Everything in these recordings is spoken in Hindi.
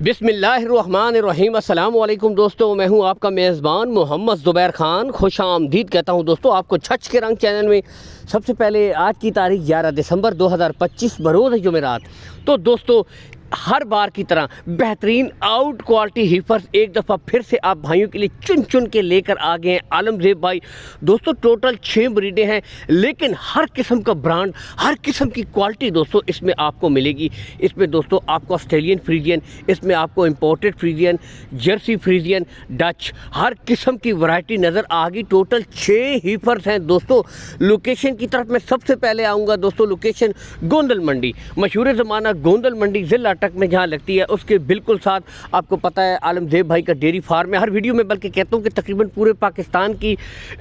बिस्मिल्लाहिर्रहमानिर्रहीम। अस्सलाम वालेकुम दोस्तों, मैं हूं आपका मेज़बान मोहम्मद ज़ुबैर ख़ान। खुश आमदीद कहता हूं दोस्तों आपको छच के रंग चैनल में। सबसे पहले आज की तारीख 11 दिसंबर 2025 बरोज़ जुमेरात। तो दोस्तों हर बार की तरह बेहतरीन आउट क्वालिटी हीफर्स एक दफ़ा फिर से आप भाइयों के लिए चुन चुन के लेकर आ गए हैं आलमज़ेब भाई। दोस्तों टोटल 6 ब्रीडें हैं, लेकिन हर किस्म का ब्रांड, हर किस्म की क्वालिटी दोस्तों इसमें आपको मिलेगी। इसमें दोस्तों आपको ऑस्ट्रेलियन फ्रीजियन, इसमें आपको imported Friesian, Jersey Friesian, Dutch, हर किस्म की वैरायटी नज़र आ गई। टोटल 6 हीफर्स हैं दोस्तों। लोकेशन की तरफ मैं सबसे पहले आऊँगा दोस्तों। लोकेशन गोंदल मंडी, मशहूर ज़माना गोंदल मंडी ज़िला तक में जहाँ लगती है, उसके बिल्कुल साथ आपको पता है आलमज़ेब भाई का डेयरी फार्म है। हर वीडियो में बल्कि कहता हूँ कि तकरीबन पूरे पाकिस्तान की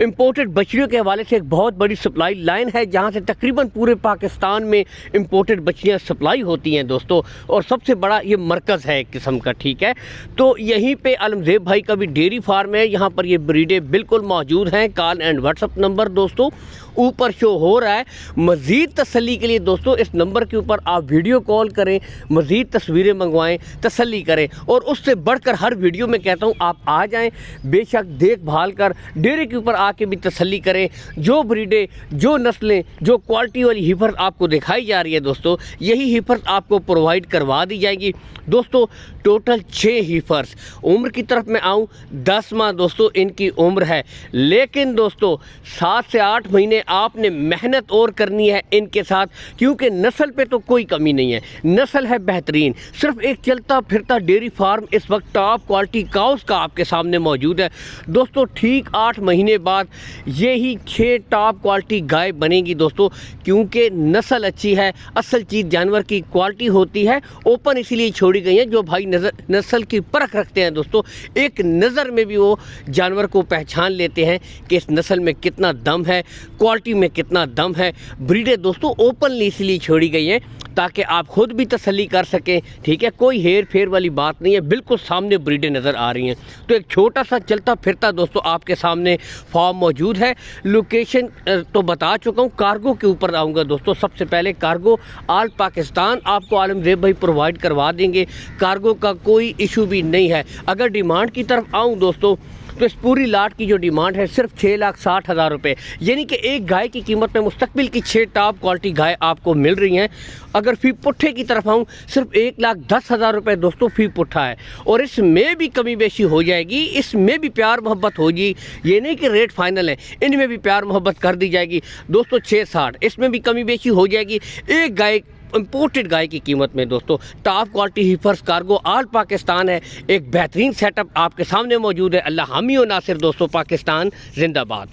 इंपोर्टेड बछड़ियों के हवाले से एक बहुत बड़ी सप्लाई लाइन है, जहाँ से तकरीबन पूरे पाकिस्तान में इंपोर्टेड बछड़ियाँ सप्लाई होती हैं दोस्तों। और सबसे बड़ा ये मरकज़ है एक किस्म का, ठीक है। तो यहीं पर आलमज़ेब भाई का भी डेयरी फार्म है, यहाँ पर ये ब्रीडें बिल्कुल मौजूद हैं। कॉल एंड व्हाट्सअप नंबर दोस्तों ऊपर शो हो रहा है। मज़ीद तसल्ली के लिए दोस्तों इस नंबर के ऊपर आप वीडियो कॉल करें, मज़ीद तस्वीरें मंगवाएं, तसल्ली करें। और उससे बढ़कर हर वीडियो में कहता हूं आप आ जाएं, बेशक देखभाल कर डेरे के ऊपर आके भी तसल्ली करें। जो ब्रीडें, जो नस्लें, जो क्वालिटी वाली हीफर्स आपको दिखाई जा रही है दोस्तों, यही हीफर्स आपको प्रोवाइड करवा दी जाएगी दोस्तों। Total 6 heifers. उम्र की तरफ मैं आऊँ, 10 माह दोस्तों इनकी उम्र है, लेकिन दोस्तों 7 से 8 महीने आपने मेहनत और करनी है इनके साथ, क्योंकि नस्ल पे तो कोई कमी नहीं है, नस्ल है बेहतरीन। सिर्फ एक चलता फिरता डेयरी फार्म इस वक्त टॉप क्वालिटी काउस का आपके सामने मौजूद है दोस्तों। ठीक 8 महीने बाद यही 6 टॉप क्वालिटी गाय बनेगी दोस्तों, क्योंकि नस्ल अच्छी है। असल चीज़ जानवर की क्वालिटी होती है। ओपन इसीलिए छोड़ी गई है, जो भाई नस्ल की परख रखते हैं दोस्तों, एक नज़र में भी वो जानवर को पहचान लेते हैं कि इस नस्ल में कितना दम है, क्वालिटी में कितना दम है। ब्रीडें दोस्तों ओपनली इसलिए छोड़ी गई हैं ताकि आप खुद भी तसल्ली कर सकें, ठीक है। कोई हेर फेर वाली बात नहीं है, बिल्कुल सामने ब्रीडें नज़र आ रही हैं। तो एक छोटा सा चलता फिरता दोस्तों आपके सामने फार्म मौजूद है। लोकेशन तो बता चुका हूँ। कार्गो के ऊपर आऊँगा दोस्तों। सबसे पहले कार्गो ऑल पाकिस्तान आपको आलमज़ेब भाई प्रोवाइड करवा देंगे, कार्गो का कोई इशू भी नहीं है। अगर डिमांड की तरफ आऊँ दोस्तों, तो इस पूरी लाट की जो डिमांड है सिर्फ 6,60,000 रुपये, यानी कि एक गाय की कीमत में मुस्तकबिल की 6 टॉप क्वालिटी गाय आपको मिल रही हैं। अगर फी पुट्ठे की तरफ आऊँ, सिर्फ 1,10,000 रुपये दोस्तों फी पुट्ठा है। और इसमें भी कमी बेशी हो जाएगी, इसमें भी प्यार मोहब्बत होगी। ये नहीं कि रेट फाइनल है, इनमें भी प्यार मोहब्बत कर दी जाएगी दोस्तों। 6,60 इसमें भी कमी बेशी हो जाएगी। एक गाय इंपोर्टेड गाय की कीमत में दोस्तों top quality heifers cargo all Pakistan है। एक बेहतरीन सेटअप आपके सामने मौजूद है। अल्लाह हामी और नासिर दोस्तों, पाकिस्तान जिंदाबाद।